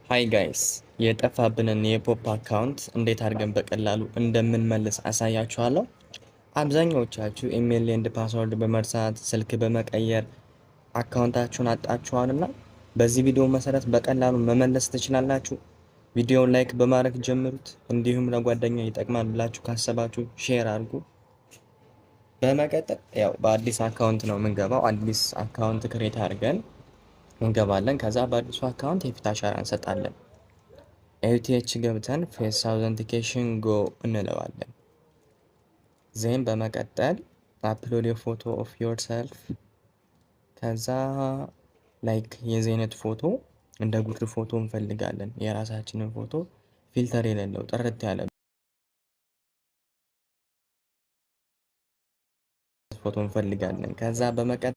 ሃይ ጋይስ የጠፋብንን የፖፕ አካውንት እንዴት አድርገን በቀላሉ እንደምንመልስ አሳያችኋለሁ። አብዛኛዎቻችሁ ኢሜል ኤንድ ፓስወርድ በመርሳት ስልክ በመቀየር አካውንታችሁን አጣችኋልና በዚህ ቪዲዮ መሰረት በቀላሉ መመለስ ትችላላችሁ። ቪዲዮውን ላይክ በማድረግ ጀምሩት። እንዲሁም ለጓደኛ ይጠቅማል ብላችሁ ካሰባችሁ ሼር አድርጉ። በመቀጠል ያው በአዲስ አካውንት ነው የምንገባው። አዲስ አካውንት ክሬት አድርገን እንገባለን። ከዛ በአዲሱ አካውንት የፊት አሻራ እንሰጣለን። ኤልቲኤች ገብተን ፌስ አውዘንቲኬሽን ጎ እንለዋለን። ዜን በመቀጠል አፕሎድ የፎቶ ኦፍ ዮር ሰልፍ። ከዛ ላይክ የዜነት ፎቶ እንደ ጉርድ ፎቶ እንፈልጋለን። የራሳችንን ፎቶ ፊልተር የሌለው ጥርት ያለ ፎቶ እንፈልጋለን። ከዛ በመቀጠል